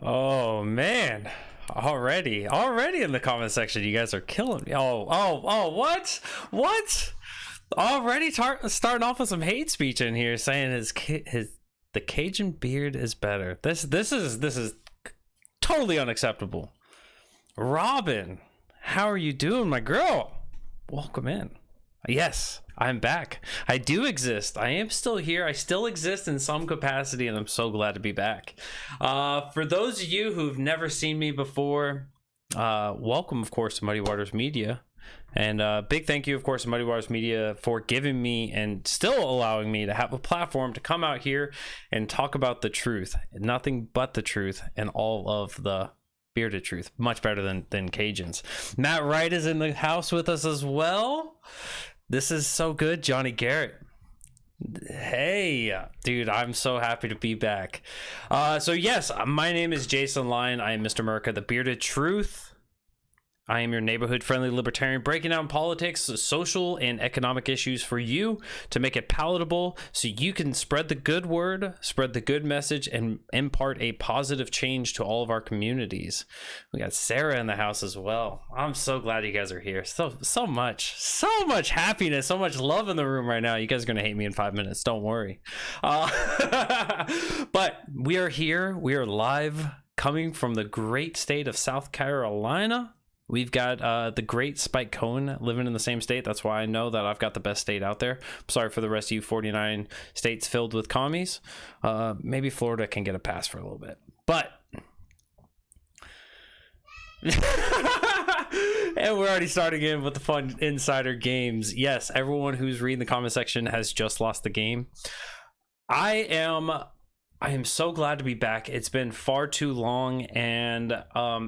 Oh man. Already in the comment section, you guys are killing me. What? Already starting off with some hate speech in here, saying the Cajun beard is better. This is totally unacceptable. Robin, how are you doing, my girl? Welcome in. Yes, I'm back. I do exist. I am still here. I still exist in some capacity, and I'm so glad to be back. For those of you who've never seen me before, welcome, of course, to Muddy Waters Media. And big thank you, of course, to Muddy Waters Media for giving me and still allowing me to have a platform to come out here and talk about the truth. Nothing but the truth and all of the bearded truth. Much better than Cajuns. Matt Wright is in the house with us as well. This is so good. Johnny Garrett. Hey, dude, I'm so happy to be back. So yes, my name is Jason Lyon. I am Mr. America, the bearded truth. I am your neighborhood-friendly libertarian, breaking down politics, social, and economic issues for you to make it palatable so you can spread the good word, spread the good message, and impart a positive change to all of our communities. We got Sarah in the house as well. I'm so glad you guys are here. So much happiness, so much love in the room right now. You guys are going to hate me in 5 minutes. Don't worry. But we are here. We are live, coming from the great state of South Carolina. We've got the great Spike Cohen living in the same state. That's why I know that I've got the best state out there. I'm sorry for the rest of you 49 states filled with commies. Maybe Florida can get a pass for a little bit. But... and we're already starting in with the fun insider games. Yes, everyone who's reading the comment section has just lost the game. I am so glad to be back. It's been far too long, and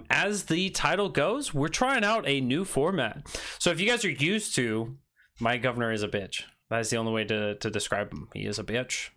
as the title goes, we're trying out a new format. So if you guys are used to, my governor is a bitch. That's the only way to describe him. He is a bitch.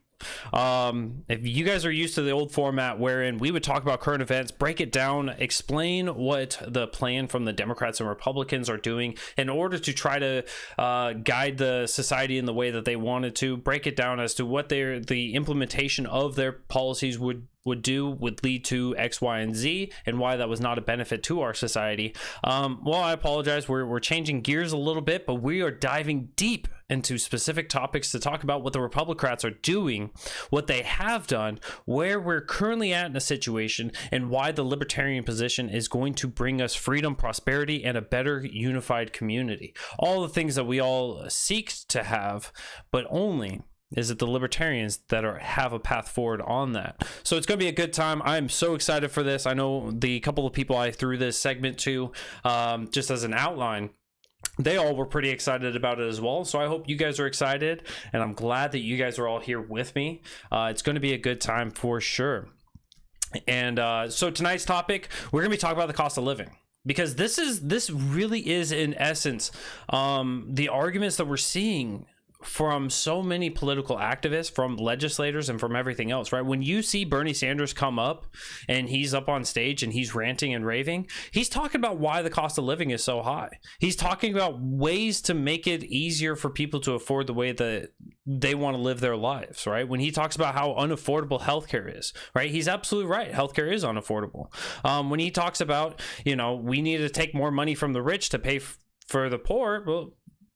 If you guys are used to the old format wherein we would talk about current events, break it down, explain what the plan from the Democrats and Republicans are doing in order to try to guide the society in the way that they wanted to, break it down as to what the implementation of their policies would lead to X, Y, and Z, and why that was not a benefit to our society. Well, I apologize. We're changing gears a little bit, but we are diving deep into specific topics to talk about what the Republicrats are doing, what they have done, where we're currently at in a situation, and why the libertarian position is going to bring us freedom, prosperity, and a better unified community. All the things that we all seek to have, but only is it the libertarians that have a path forward on that. So it's going to be a good time. I'm so excited for this. I know the couple of people I threw this segment to, just as an outline, they all were pretty excited about it as well. So I hope you guys are excited, and I'm glad that you guys are all here with me. It's going to be a good time for sure. And so tonight's topic, we're going to be talking about the cost of living. Because this really is, in essence, the arguments that we're seeing from so many political activists, from legislators, and from everything else, right? When you see Bernie Sanders come up and he's up on stage and he's ranting and raving, he's talking about why the cost of living is so high. He's talking about ways to make it easier for people to afford the way that they want to live their lives, right? When he talks about how unaffordable healthcare is, right? He's absolutely right. Healthcare is unaffordable. When he talks about, we need to take more money from the rich to pay for the poor,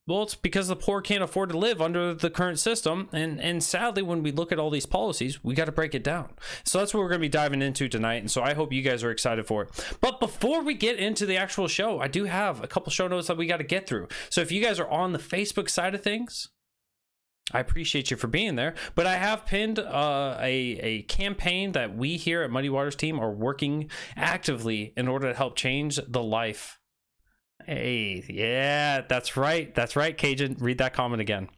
well, it's because the poor can't afford to live under the current system. And sadly, when we look at all these policies, we got to break it down. So that's what we're going to be diving into tonight. And so I hope you guys are excited for it. But before we get into the actual show, I do have a couple show notes that we got to get through. So if you guys are on the Facebook side of things, I appreciate you for being there. But I have pinned a campaign that we here at Muddy Waters team are working actively in order to help change the life. Hey, yeah, that's right, Cajun. Read that comment again.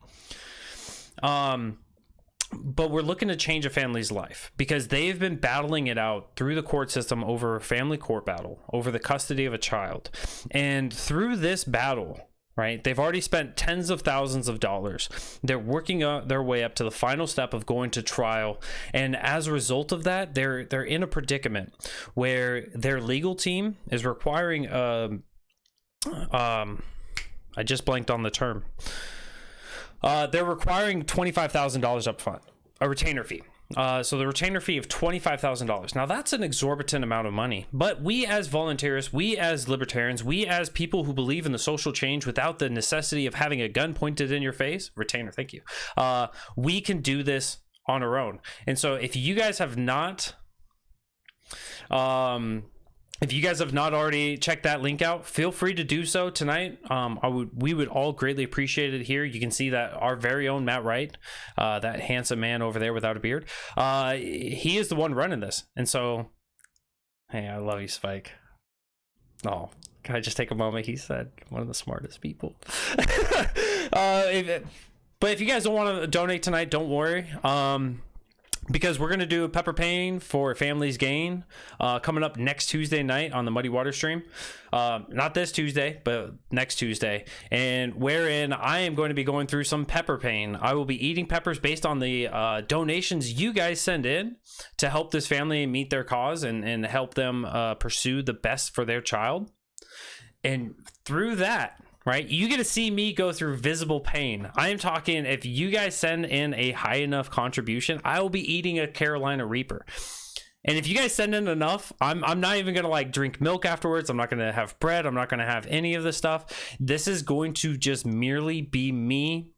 But we're looking to change a family's life because they've been battling it out through the court system over a family court battle, over the custody of a child. And through this battle, right, they've already spent tens of thousands of dollars. They're working their way up to the final step of going to trial. And as a result of that, they're in a predicament where their legal team is requiring I just blanked on the term. They're requiring $25,000 up front, a retainer fee. So the retainer fee of $25,000. Now that's an exorbitant amount of money, but we as volunteers, we as libertarians, we as people who believe in the social change without the necessity of having a gun pointed in your face, retainer, thank you. We can do this on our own. And so if you guys have not, already checked that link out, feel free to do so tonight. We would all greatly appreciate it here. You can see that our very own Matt Wright, that handsome man over there without a beard, he is the one running this. And so, hey, I love you, Spike. Oh, can I just take a moment? He said one of the smartest people. But if you guys don't want to donate tonight, don't worry. Because we're going to do a pepper pain for Family's Gain coming up next Tuesday night on the Muddy Water stream. Not this Tuesday, but next Tuesday. And wherein I am going to be going through some pepper pain. I will be eating peppers based on the donations you guys send in to help this family meet their cause and help them pursue the best for their child. And through that, right, you get to see me go through visible pain. I am talking, if you guys send in a high enough contribution, I will be eating a Carolina Reaper. And if you guys send in enough, I'm not even gonna like drink milk afterwards. I'm not gonna have bread. I'm not gonna have any of this stuff. This is going to just merely be me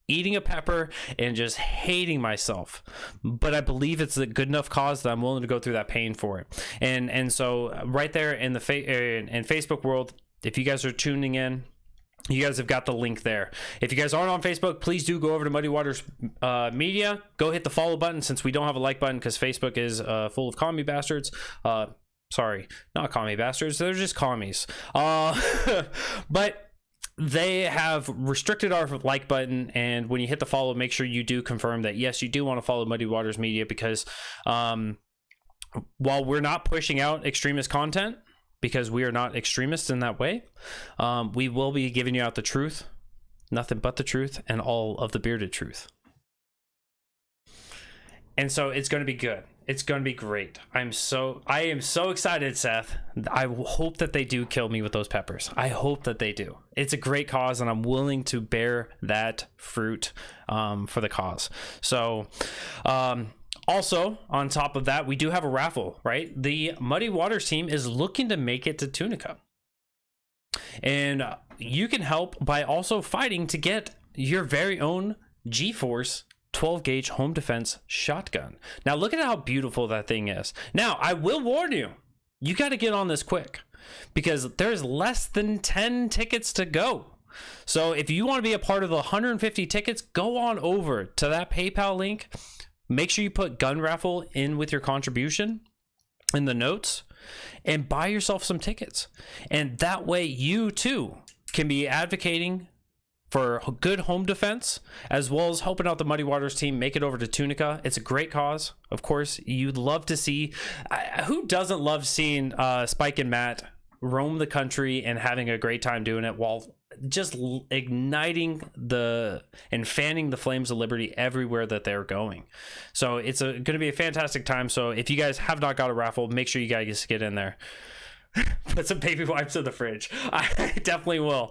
eating a pepper and just hating myself. But I believe it's a good enough cause that I'm willing to go through that pain for it. And so right there in the in Facebook world, if you guys are tuning in, you guys have got the link there. If you guys aren't on Facebook, please do go over to Muddy Waters Media. Go hit the follow button, since we don't have a like button because Facebook is full of commie bastards. Sorry, not commie bastards. They're just commies. But they have restricted our like button, and when you hit the follow, make sure you do confirm that yes, you do want to follow Muddy Waters Media, because while we're not pushing out extremist content, because we are not extremists in that way, we will be giving you out the truth, nothing but the truth, and all of the bearded truth. And so it's going to be good. It's going to be great. I am so excited, Seth. I hope that they do kill me with those peppers. I hope that they do. It's a great cause, and I'm willing to bear that fruit for the cause. So, also, on top of that, we do have a raffle, right? The Muddy Waters team is looking to make it to Tunica. And you can help by also fighting to get your very own G-Force 12-gauge home defense shotgun. Now, look at how beautiful that thing is. Now, I will warn you, you got to get on this quick, because there's less than 10 tickets to go. So if you want to be a part of the 150 tickets, go on over to that PayPal link. Make sure you put gun raffle in with your contribution in the notes and buy yourself some tickets. And that way you too can be advocating for good home defense, as well as helping out the Muddy Waters team make it over to Tunica. It's a great cause. Of course, you'd love to see, who doesn't love seeing Spike and Matt roam the country and having a great time doing it, while just igniting and fanning the flames of liberty everywhere that they're going. So it's going to be a fantastic time. So if you guys have not got a raffle, make sure you guys get in there. Put some baby wipes in the fridge. I definitely will.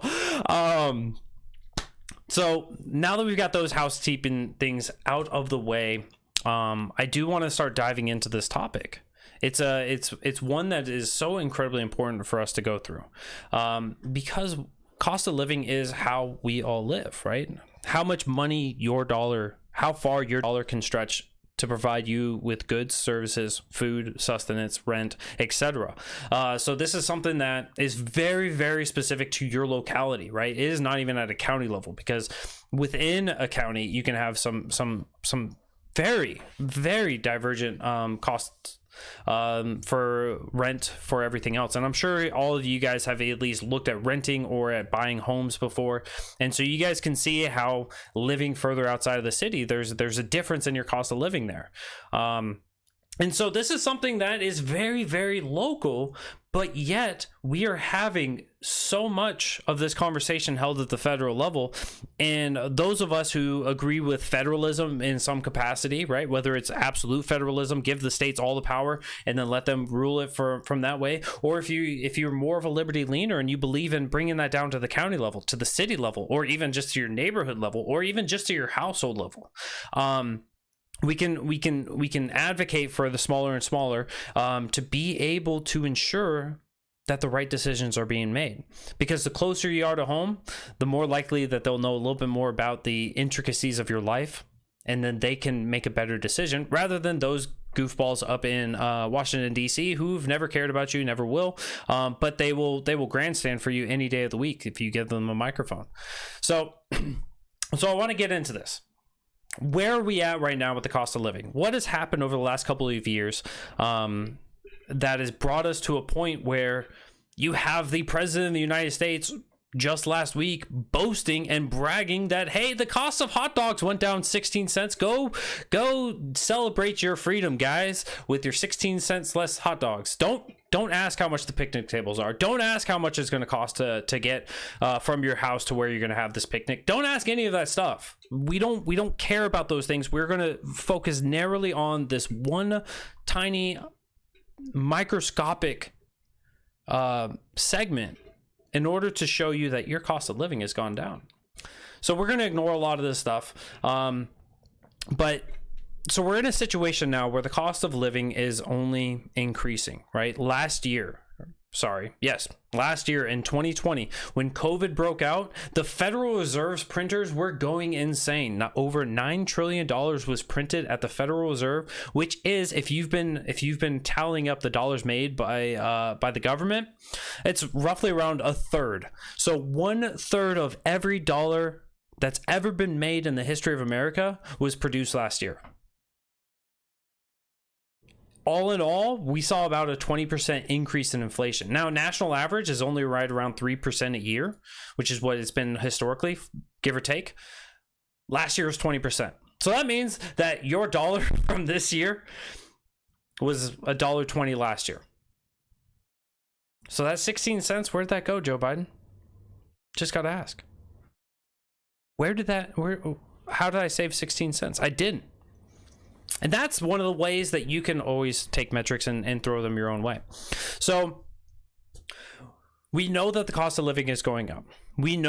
So now that we've got those housekeeping things out of the way, I do want to start diving into this topic. It's one that is so incredibly important for us to go through, because cost of living is how we all live, right? How much money how far your dollar can stretch to provide you with goods, services, food, sustenance, rent, etc. So this is something that is very, very specific to your locality, right? It is not even at a county level, because within a county you can have some very, very divergent costs for rent, for everything else. And I'm sure all of you guys have at least looked at renting or at buying homes before, and so you guys can see how living further outside of the city, there's a difference in your cost of living there. And so this is something that is very, very local, but yet we are having so much of this conversation held at the federal level. And those of us who agree with federalism in some capacity, right, whether it's absolute federalism, give the states all the power and then let them rule it from that way, or if you're more of a liberty leaner and you believe in bringing that down to the county level, to the city level, or even just to your neighborhood level, or even just to your household level, we can advocate for the smaller and smaller, to be able to ensure that the right decisions are being made. Because the closer you are to home, the more likely that they'll know a little bit more about the intricacies of your life, and then they can make a better decision, rather than those goofballs up in Washington D.C. who've never cared about you, never will, but they will grandstand for you any day of the week if you give them a microphone. So I want to get into this. Where are we at right now with the cost of living? What has happened over the last couple of years that has brought us to a point where you have the president of the United States just last week boasting and bragging that, hey, the cost of hot dogs went down 16 cents. Go celebrate your freedom, guys, with your 16 cents less hot dogs. Don't ask how much the picnic tables are. Don't ask how much it's going to cost to get from your house to where you're going to have this picnic. Don't ask any of that stuff. We don't care about those things. We're going to focus narrowly on this one tiny microscopic segment in order to show you that your cost of living has gone down. So we're going to ignore a lot of this stuff. But so we're in a situation now where the cost of living is only increasing, right? Last year in 2020, when COVID broke out, the Federal Reserve's printers were going insane. Over $9 trillion was printed at the Federal Reserve, which is, if you've been tallying up the dollars made by the government, it's roughly around a third. So 1/3 of every dollar that's ever been made in the history of America was produced last year. All in all, we saw about a 20% increase in inflation. Now, national average is only right around 3% a year, which is what it's been historically, give or take. Last year was 20%. So that means that your dollar from this year was $1.20 last year. So that 16 cents, where'd that go, Joe Biden? Just got to ask. How did I save 16 cents? I didn't. And that's one of the ways that you can always take metrics and throw them your own way. So we know that the cost of living is going up. We've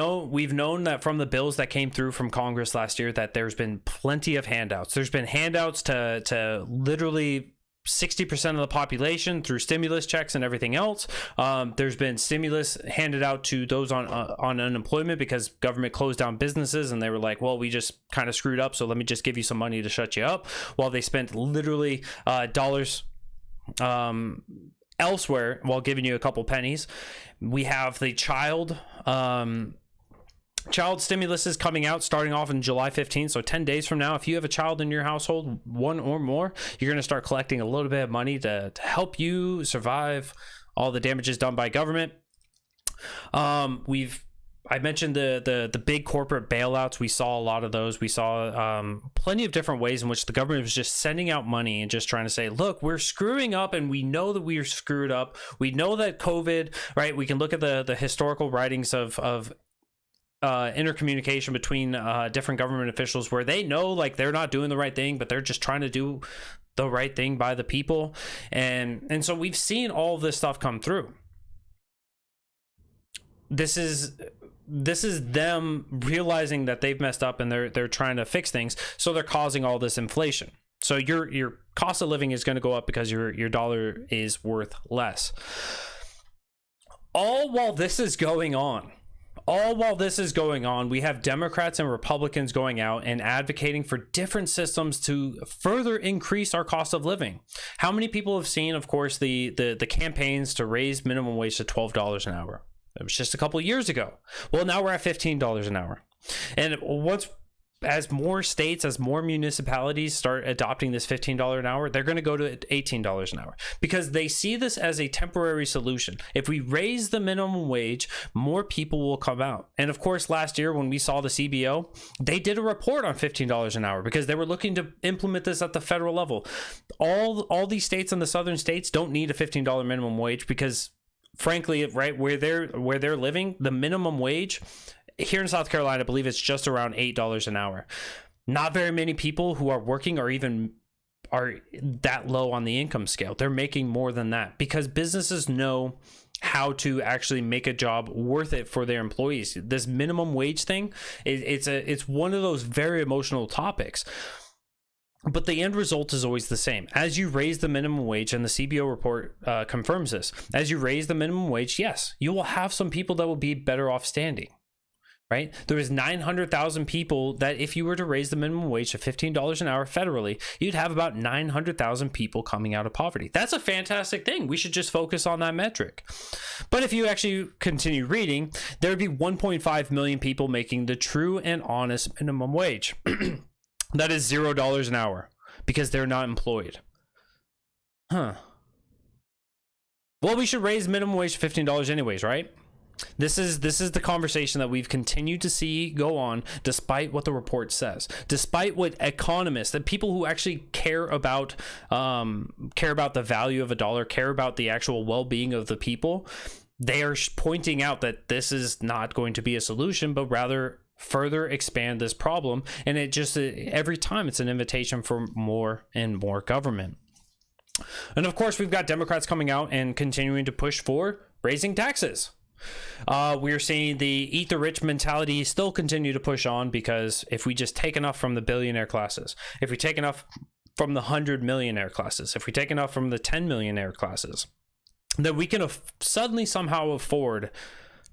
known that from the bills that came through from Congress last year that there's been plenty of handouts. There's been handouts to literally 60% of the population through stimulus checks and everything else. There's been stimulus handed out to those on unemployment because government closed down businesses and they were like, well, we just kind of screwed up, so let me just give you some money to shut you up, while they spent literally dollars elsewhere while giving you a couple pennies. We have the child stimulus is coming out starting off on July 15th. So 10 days from now, if you have a child in your household, one or more, you're going to start collecting a little bit of money to help you survive all the damages done by government. I mentioned the big corporate bailouts. We saw a lot of those. We saw plenty of different ways in which the government was just sending out money and just trying to say, look, we're screwing up and we know that we're screwed up. We know that COVID, right? We can look at the historical writings of intercommunication between different government officials where they know like they're not doing the right thing, but they're just trying to do the right thing by the people. And so we've seen all of this stuff come through. This is them realizing that they've messed up and they're trying to fix things. So they're causing all this inflation. So your cost of living is going to go up because your dollar is worth less. All while this is going on, we have Democrats and Republicans going out and advocating for different systems to further increase our cost of living. How many people have seen, of course, the campaigns to raise minimum wage to $12 an hour? It was just a couple of years ago. Well, now we're at $15 an hour. And as more states, as more municipalities start adopting this $15 an hour, they're going to go to $18 an hour because they see this as a temporary solution. If we raise the minimum wage, more people will come out. And of course, last year when we saw the CBO, they did a report on $15 an hour because they were looking to implement this at the federal level. All these states and the southern states don't need a $15 minimum wage because, frankly, right where they're living, the minimum wage here in South Carolina, I believe it's just around $8 an hour. Not very many people who are working are that low on the income scale. They're making more than that because businesses know how to actually make a job worth it for their employees. This minimum wage thing, it's one of those very emotional topics. But the end result is always the same. As you raise the minimum wage, and the CBO report confirms this, as you raise the minimum wage, yes, you will have some people that will be better off standing, right? There is 900,000 people that if you were to raise the minimum wage to $15 an hour federally, you'd have about 900,000 people coming out of poverty. That's a fantastic thing. We should just focus on that metric. But if you actually continue reading, there would be 1.5 million people making the true and honest minimum wage. That is $0 an hour because they're not employed. Well, we should raise minimum wage to $15 anyways, right? This is the conversation that we've continued to see go on despite what the report says, despite what economists, the people who actually care about the value of a dollar, care about the actual well-being of the people, they are pointing out that this is not going to be a solution, but rather further expand this problem. And it just, every time it's an invitation for more and more government. And of course, we've got Democrats coming out and continuing to push for raising taxes. We're seeing the eat the rich mentality still continue to push on, because if we just take enough from the billionaire classes, if we take enough from the 100 millionaire classes, if we take enough from the 10 millionaire classes, then we can suddenly somehow afford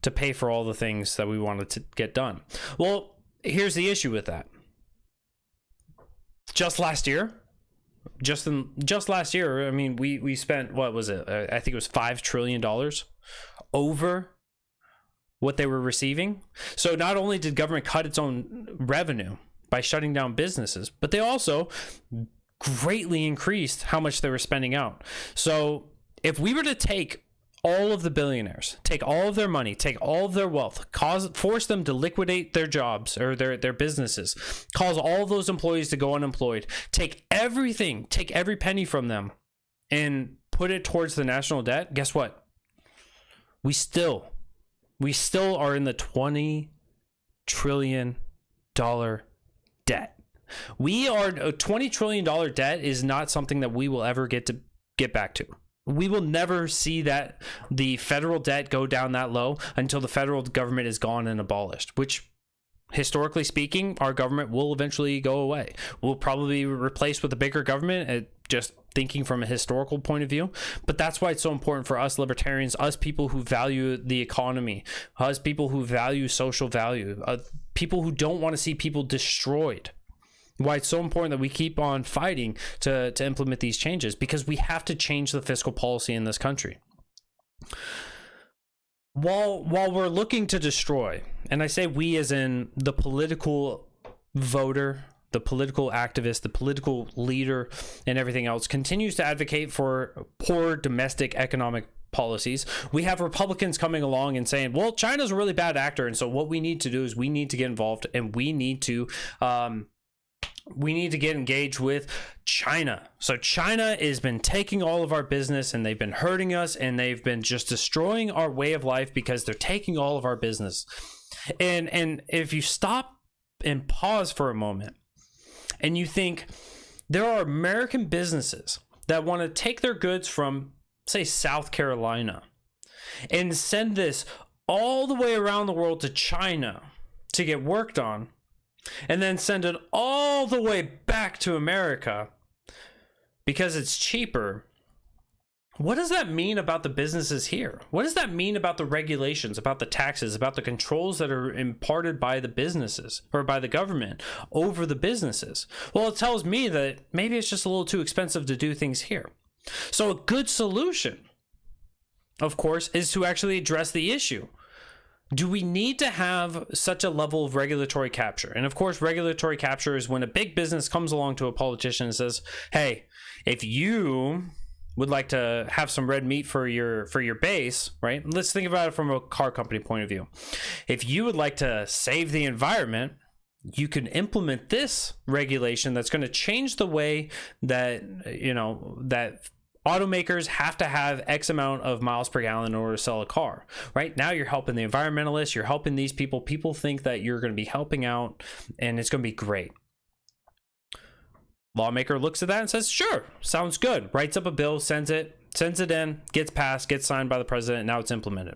to pay for all the things that we wanted to get done. Well, here's the issue with that. Just last year, I mean, we spent, what was it? I think it was $5 trillion over what they were receiving. So not only did government cut its own revenue by shutting down businesses, but they also greatly increased how much they were spending out. So if we were to take all of the billionaires, take all of their money, take all of their wealth, force them to liquidate their jobs or their businesses, cause all of those employees to go unemployed, take everything, take every penny from them and put it towards the national debt, guess what? We still are in the $20 trillion debt. We are a $20 trillion debt is not something that we will ever get back to. We will never see that the federal debt go down that low until the federal government is gone and abolished, which historically speaking, our government will eventually go away. We'll probably be replaced with a bigger government, just thinking from a historical point of view. But that's why it's so important for us libertarians, us people who value the economy, us people who value social value, people who don't want to see people destroyed. Why it's so important that we keep on fighting to implement these changes, because we have to change the fiscal policy in this country. While we're looking to destroy, and I say we as in the political voter, the political activist, the political leader, and everything else, continues to advocate for poor domestic economic policies, we have Republicans coming along and saying, well, China's a really bad actor, and so what we need to do is we need to get involved, and we need to get engaged with China. So China has been taking all of our business, and they've been hurting us, and they've been just destroying our way of life because they're taking all of our business. And if you stop and pause for a moment and you think, there are American businesses that want to take their goods from, say, South Carolina and send this all the way around the world to China to get worked on, and then send it all the way back to America because it's cheaper. What does that mean about the businesses here? What does that mean about the regulations, about the taxes, about the controls that are imparted by the businesses or by the government over the businesses? Well, it tells me that maybe it's just a little too expensive to do things here. So a good solution, of course, is to actually address the issue. Do we need to have such a level of regulatory capture? And of course, regulatory capture is when a big business comes along to a politician and says, hey, if you would like to have some red meat for your base, right? Let's think about it from a car company point of view. If you would like to save the environment, you can implement this regulation that's going to change the way that, that automakers have to have X amount of miles per gallon in order to sell a car, right? Now you're helping the environmentalists, you're helping these people. People think that you're going to be helping out and it's going to be great. Lawmaker looks at that and says, sure, sounds good. Writes up a bill, sends it in, gets passed, gets signed by the president, and now it's implemented.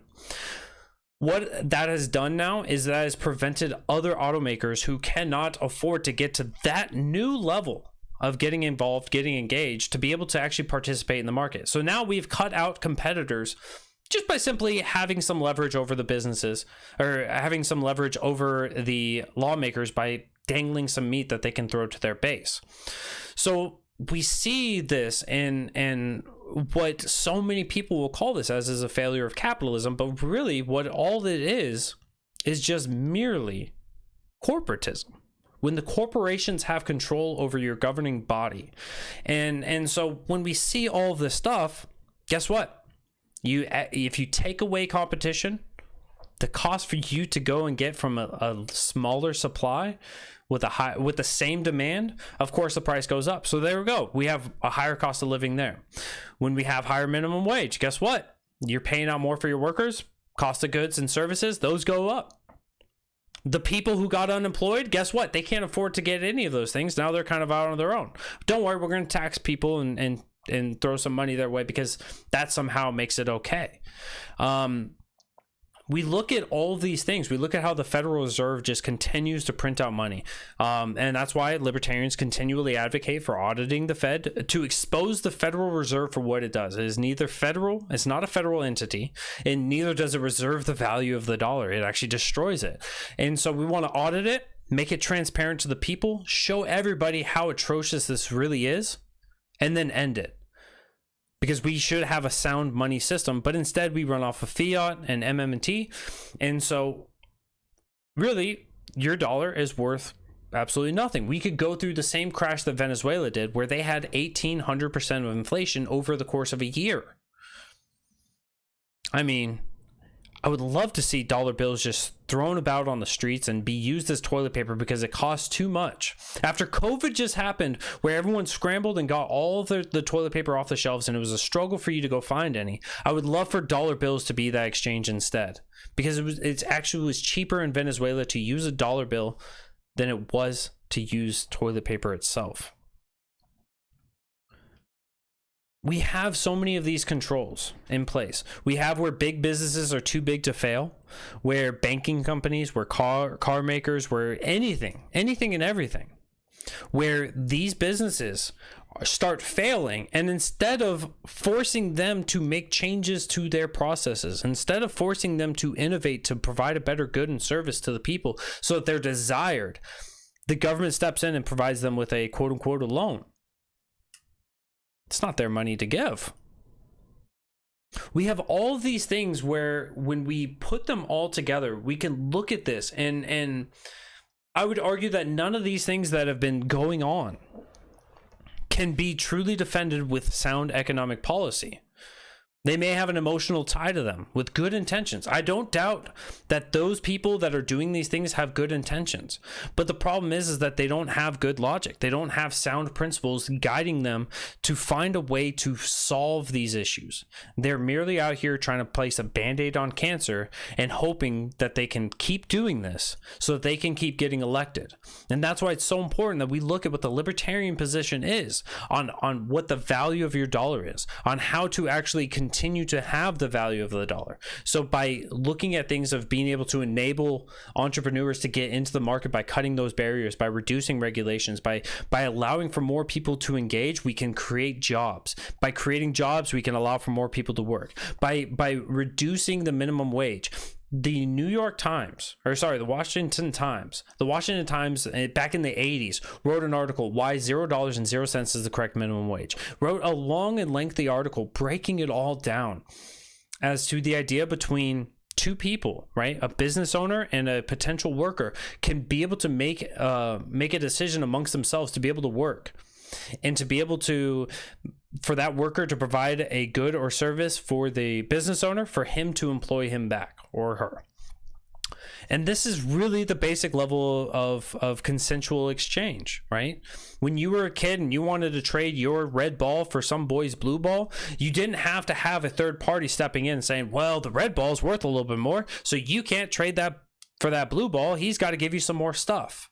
What that has done now is that has prevented other automakers who cannot afford to get to that new level of getting involved, getting engaged to be able to actually participate in the market. So now we've cut out competitors just by simply having some leverage over the businesses, or having some leverage over the lawmakers by dangling some meat that they can throw to their base. So we see this in what so many people will call this as is a failure of capitalism, but really what all it is just merely corporatism. When the corporations have control over your governing body. And so when we see all of this stuff, guess what? If you take away competition, the cost for you to go and get from a smaller supply with the same demand, of course the price goes up. So there we go. We have a higher cost of living there. When we have higher minimum wage, guess what? You're paying out more for your workers. Cost of goods and services, those go up. The people who got unemployed, guess what? They can't afford to get any of those things. Now they're kind of out on their own. Don't worry, we're going to tax people and throw some money their way because that somehow makes it okay. We look at all these things. We look at how the Federal Reserve just continues to print out money. And that's why libertarians continually advocate for auditing the Fed to expose the Federal Reserve for what it does. It is neither federal, it's not a federal entity, and neither does it reserve the value of the dollar. It actually destroys it. And so we want to audit it, make it transparent to the people, show everybody how atrocious this really is, and then end it. Because we should have a sound money system, but instead we run off of fiat and MM&T. And so really your dollar is worth absolutely nothing. We could go through the same crash that Venezuela did, where they had 1,800% of inflation over the course of a year. I mean, I would love to see dollar bills just thrown about on the streets and be used as toilet paper because it costs too much. After COVID just happened, where everyone scrambled and got all the toilet paper off the shelves and it was a struggle for you to go find any, I would love for dollar bills to be that exchange instead. Because it actually was cheaper in Venezuela to use a dollar bill than it was to use toilet paper itself. We have so many of these controls in place. We have where big businesses are too big to fail, where banking companies, where car makers, where anything and everything, where these businesses start failing, and instead of forcing them to make changes to their processes, instead of forcing them to innovate to provide a better good and service to the people so that they're desired, the government steps in and provides them with a quote-unquote a loan. It's not their money to give. We have all these things where when we put them all together, we can look at this and I would argue that none of these things that have been going on can be truly defended with sound economic policy. They may have an emotional tie to them with good intentions. I don't doubt that those people that are doing these things have good intentions. But the problem is that they don't have good logic. They don't have sound principles guiding them to find a way to solve these issues. They're merely out here trying to place a band-aid on cancer and hoping that they can keep doing this so that they can keep getting elected. And that's why it's so important that we look at what the libertarian position is on what the value of your dollar is, on how to actually continue to have the value of the dollar. So by looking at things of being able to enable entrepreneurs to get into the market by cutting those barriers, by reducing regulations, by allowing for more people to engage, we can create jobs. By creating jobs, we can allow for more people to work. By reducing the minimum wage. The Washington Times back in the 80s wrote an article, why $0.00 is the correct minimum wage. Wrote a long and lengthy article breaking it all down as to the idea between two people, right? A business owner and a potential worker can be able to make a decision amongst themselves to be able to work and to be able to, for that worker to provide a good or service for the business owner, for him to employ him back or her. And this is really the basic level of consensual exchange, right? When you were a kid and you wanted to trade your red ball for some boy's blue ball, you didn't have to have a third party stepping in and saying, well, the red ball is worth a little bit more, so you can't trade that for that blue ball. He's got to give you some more stuff.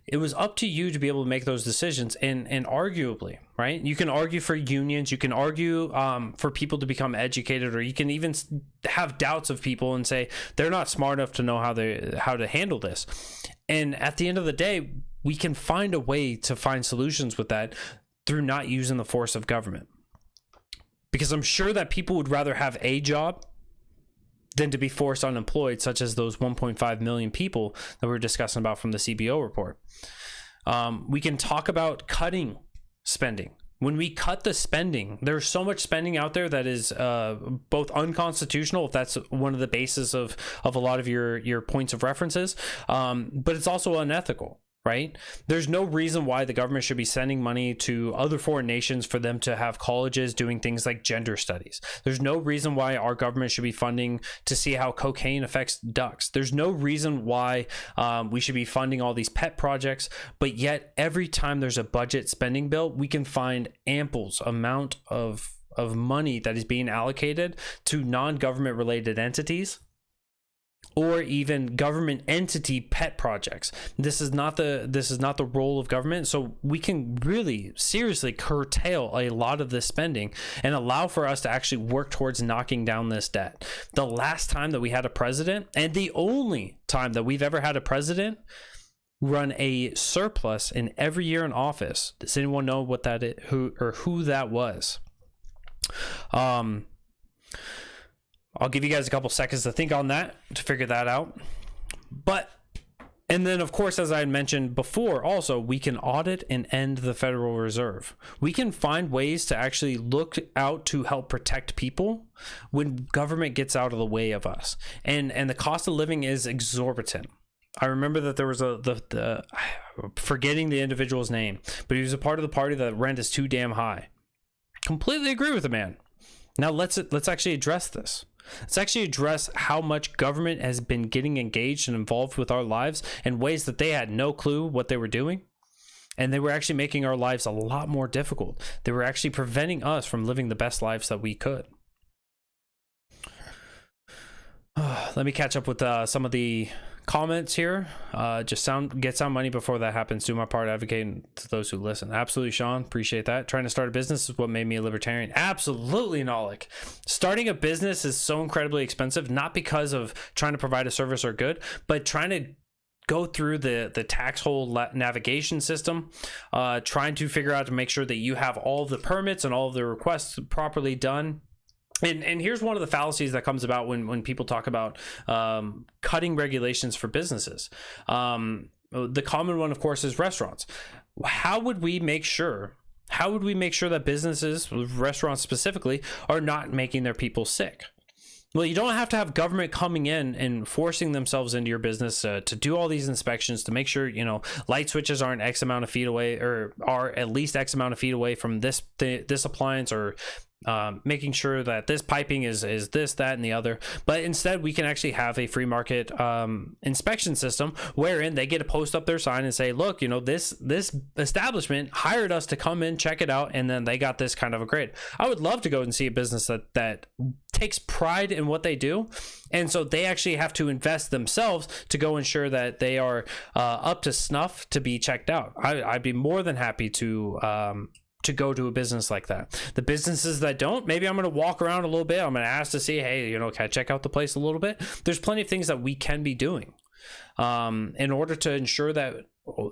It was up to you to be able to make those decisions, and arguably, right? You can argue for unions, you can argue for people to become educated, or you can even have doubts of people and say they're not smart enough to know how to handle this. And at the end of the day, we can find a way to find solutions with that through not using the force of government. Because I'm sure that people would rather have a job than to be forced unemployed, such as those 1.5 million people that we were discussing about from the CBO report. We can talk about cutting spending. When we cut the spending, there's so much spending out there that is both unconstitutional, if that's one of the bases of a lot of your points of references, but it's also unethical, right? There's no reason why the government should be sending money to other foreign nations for them to have colleges doing things like gender studies. There's no reason why our government should be funding to see how cocaine affects ducks. There's no reason why we should be funding all these pet projects, but yet every time there's a budget spending bill, we can find ample amount of money that is being allocated to non-government related entities, or even government entity pet projects. This is not the role of government, so we can really seriously curtail a lot of this spending and allow for us to actually work towards knocking down this debt. The last time that we had a president, and the only time that we've ever had a president run a surplus in every year in office. Does anyone know what that is, who that was? I'll give you guys a couple seconds to think on that, to figure that out. And then, of course, as I had mentioned before, also, we can audit and end the Federal Reserve. We can find ways to actually look out to help protect people when government gets out of the way of us. And the cost of living is exorbitant. I remember that there was forgetting the individual's name, but he was a part of the party that rent is too damn high. Completely agree with the man. Now let's actually address this. Let's actually address how much government has been getting engaged and involved with our lives in ways that they had no clue what they were doing. And they were actually making our lives a lot more difficult. They were actually preventing us from living the best lives that we could. Let me catch up with some of the comments here. Just get sound money before that happens. Do my part advocating to those who listen. Absolutely, Sean. Appreciate that. Trying to start a business is what made me a libertarian. Absolutely, Nolik. Starting a business is so incredibly expensive, not because of trying to provide a service or good, but trying to go through the tax hole navigation system, trying to figure out to make sure that you have all the permits and all of the requests properly done. And here's one of the fallacies that comes about when people talk about cutting regulations for businesses. The common one, of course, is restaurants. How would we make sure that businesses, restaurants specifically, are not making their people sick? Well, you don't have to have government coming in and forcing themselves into your business to do all these inspections to make sure, light switches aren't X amount of feet away, or are at least X amount of feet away from this appliance, or making sure that this piping is this, that, and the other. But instead, we can actually have a free market inspection system wherein they get to post up their sign and say, look, this establishment hired us to come in, check it out, and then they got this kind of a grade. I would love to go and see a business that takes pride in what they do, and so they actually have to invest themselves to go ensure that they are up to snuff to be checked out. I'd be more than happy to go to a business like that. The businesses that don't, maybe I'm going to walk around a little bit. I'm going to ask to see, hey, can I check out the place a little bit? There's plenty of things that we can be doing in order to ensure that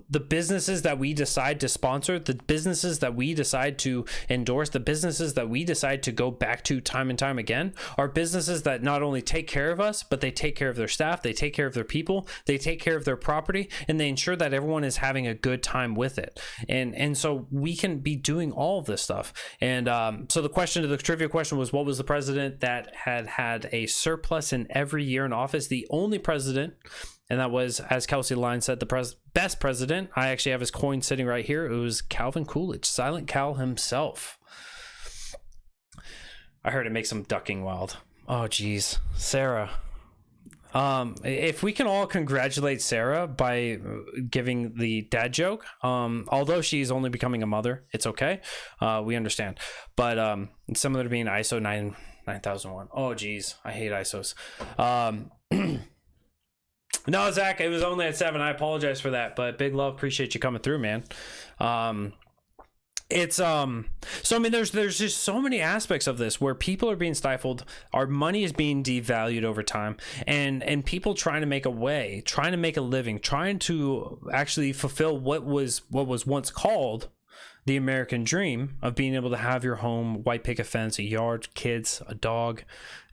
the businesses that we decide to sponsor, the businesses that we decide to endorse, the businesses that we decide to go back to time and time again are businesses that not only take care of us, but they take care of their staff, they take care of their people, they take care of their property, and they ensure that everyone is having a good time with it. And so we can be doing all of this stuff. And so the trivia question was, what was the president that had a surplus in every year in office? The only president, and that was, as Kelsey Line said, the best president. I actually have his coin sitting right here. It was Calvin Coolidge, Silent Cal himself. I heard it makes him ducking wild. Oh, geez. Sarah. If we can all congratulate Sarah by giving the dad joke, although she's only becoming a mother, it's okay. We understand. But it's similar to being ISO 9001. Oh, geez. I hate ISOs. No, Zach, it was only at 7. I apologize for that, but big love. Appreciate you coming through, man. it's so I mean there's just so many aspects of this where people are being stifled, our money is being devalued over time, and people trying to make a way, trying to make a living, trying to actually fulfill what was once called the American dream of being able to have your home, white picket fence, a yard, kids, a dog,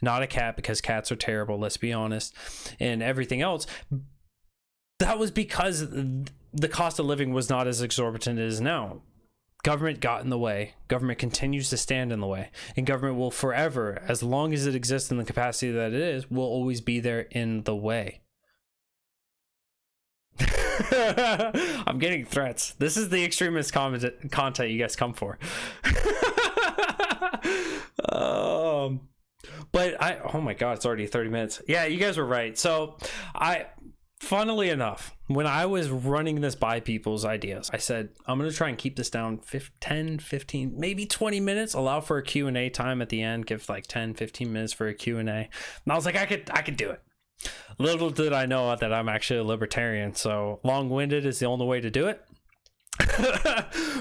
not a cat because cats are terrible, let's be honest, and everything else. That was because the cost of living was not as exorbitant as now. Government got in the way. Government continues to stand in the way. And government will forever, as long as it exists in the capacity that it is, will always be there in the way. I'm getting threats. This is the extremist content you guys come for. But oh my god, it's already 30 minutes. Yeah, you guys were right. So funnily enough, when I was running this by people's ideas, I said, I'm going to try and keep this down 10, 15, maybe 20 minutes, allow for a Q&A time at the end, give like 10, 15 minutes for a Q&A. And I was like, I could do it. Little did I know that I'm actually a libertarian, so long-winded is the only way to do it.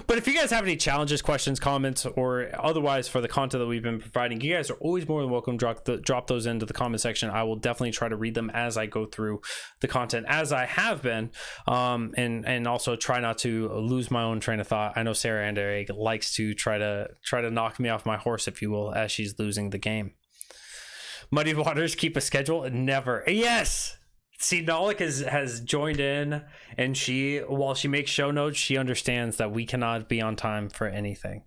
But if you guys have any challenges, questions, comments, or otherwise for the content that we've been providing, you guys are always more than welcome. Drop those into the comment section. I will definitely try to read them as I go through the content, as I have been, and also try not to lose my own train of thought. I know Sarah Anderegg likes to try to knock me off my horse, if you will, as she's losing the game. Muddy Waters keep a schedule? Never. Yes. See, Nolik has joined in, and while she makes show notes, she understands that we cannot be on time for anything.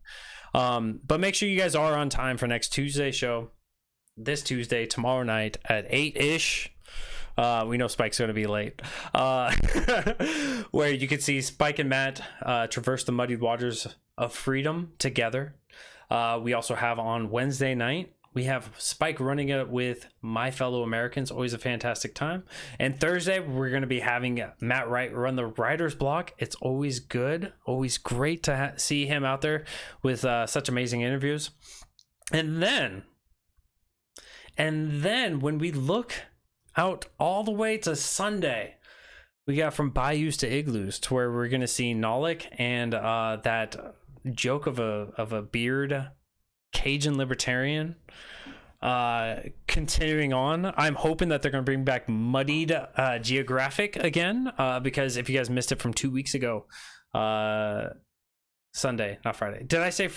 But make sure you guys are on time for next Tuesday show, this Tuesday, tomorrow night at 8-ish. We know Spike's going to be late. Where you can see Spike and Matt traverse the muddied waters of freedom together. We also have on Wednesday night, we have Spike running it with My Fellow Americans, always a fantastic time. And Thursday, we're going to be having Matt Wright run the writer's block. It's always good, always great to see him out there with such amazing interviews. And then when we look out all the way to Sunday, we got From Bayous to Igloos, to where we're going to see Nolik and that joke of a beard Cajun libertarian continuing on. I'm hoping that they're going to bring back Muddied Geographic again, because if you guys missed it from 2 weeks ago, Sunday, not Friday. Did I say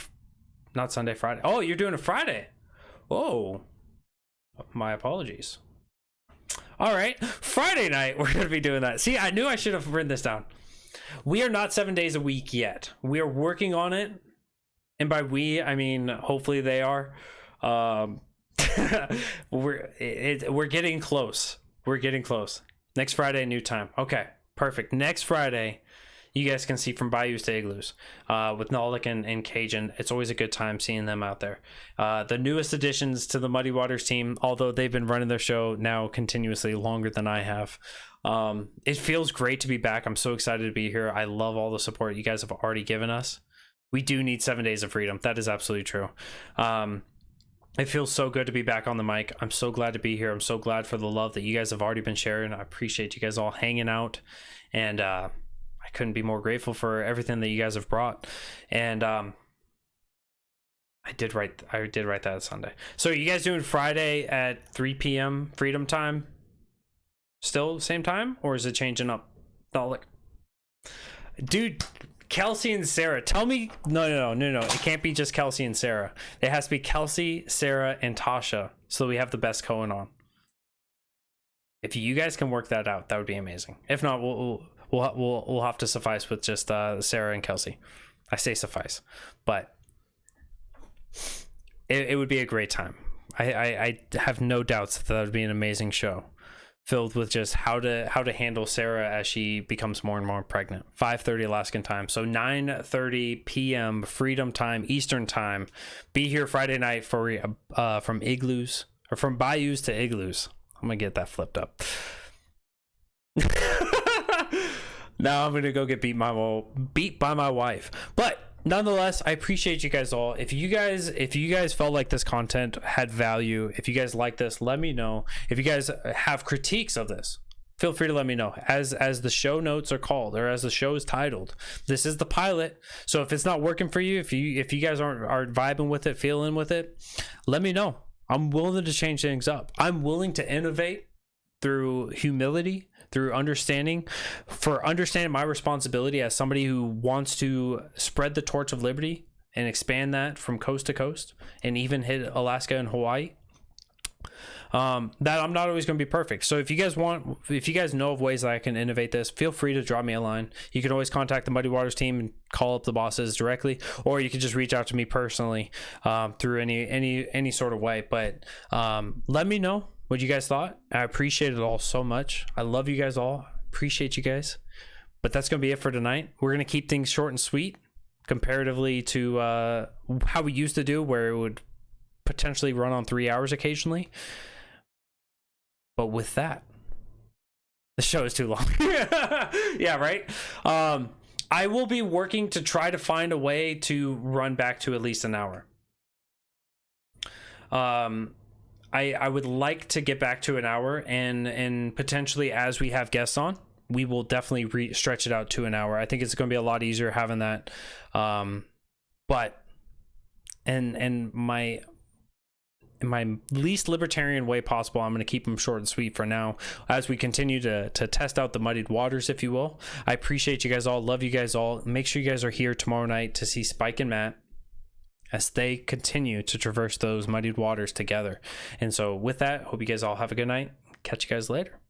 not Sunday, Friday? Oh, you're doing a Friday. Whoa, my apologies. All right, Friday night we're going to be doing that. See, I knew I should have written this down. We are not 7 days a week yet. We are working on it. And by we, I mean, hopefully they are. We're getting close. We're getting close. Next Friday, new time. Okay, perfect. Next Friday, you guys can see From Bayous to Igloos with Nolik and Cajun. It's always a good time seeing them out there. The newest additions to the Muddy Waters team, although they've been running their show now continuously longer than I have. It feels great to be back. I'm so excited to be here. I love all the support you guys have already given us. We do need 7 days of freedom. That is absolutely true. It feels so good to be back on the mic. I'm so glad to be here. I'm so glad for the love that you guys have already been sharing. I appreciate you guys all hanging out, and I couldn't be more grateful for everything that you guys have brought. And I did write that Sunday. So are you guys doing Friday at 3 p.m. freedom time? Still same time, or is it changing up? No, look, dude. Kelsey and Sarah, tell me. No. It can't be just Kelsey and Sarah. It has to be Kelsey, Sarah, and Tasha, so we have the best going on. If you guys can work that out, that would be amazing. If not, we'll have to suffice with just Sarah and Kelsey. I say suffice, but it would be a great time. I have no doubts that would be an amazing show, filled with just how to handle Sarah as she becomes more and more pregnant. 5:30 Alaskan time, so 9:30 p.m. Freedom time, Eastern time. Be here Friday night for From Igloos, or From Bayous to Igloos. I'm gonna get that flipped up. Now I'm gonna go get beat by my wife, but nonetheless, I appreciate you guys all. If you guys felt like this content had value, if you guys like this, let me know. If you guys have critiques of this, feel free to let me know. As the show notes are called, or as the show is titled, this is the pilot. So if it's not working for you, if you guys aren't vibing with it, feeling with it, let me know. I'm willing to change things up. I'm willing to innovate through humility, through understanding my responsibility as somebody who wants to spread the torch of liberty and expand that from coast to coast and even hit Alaska and Hawaii. That I'm not always going to be perfect. So if you guys know of ways that I can innovate this, feel free to drop me a line. You can always contact the Muddy Waters team and call up the bosses directly, or you can just reach out to me personally through any sort of way. But let me know what you guys thought. I appreciate it all so much. I love you guys all. Appreciate you guys. But that's going to be it for tonight. We're going to keep things short and sweet comparatively to how we used to do, where it would potentially run on 3 hours occasionally. But with that, the show is too long. Yeah, right? I will be working to try to find a way to run back to at least an hour. I would like to get back to an hour, and potentially as we have guests on, we will definitely stretch it out to an hour. I think it's going to be a lot easier having that. But in my least libertarian way possible, I'm going to keep them short and sweet for now as we continue to test out the muddied waters, if you will. I appreciate you guys all. Love you guys all. Make sure you guys are here tomorrow night to see Spike and Matt as they continue to traverse those muddied waters together. And so with that, hope you guys all have a good night. Catch you guys later.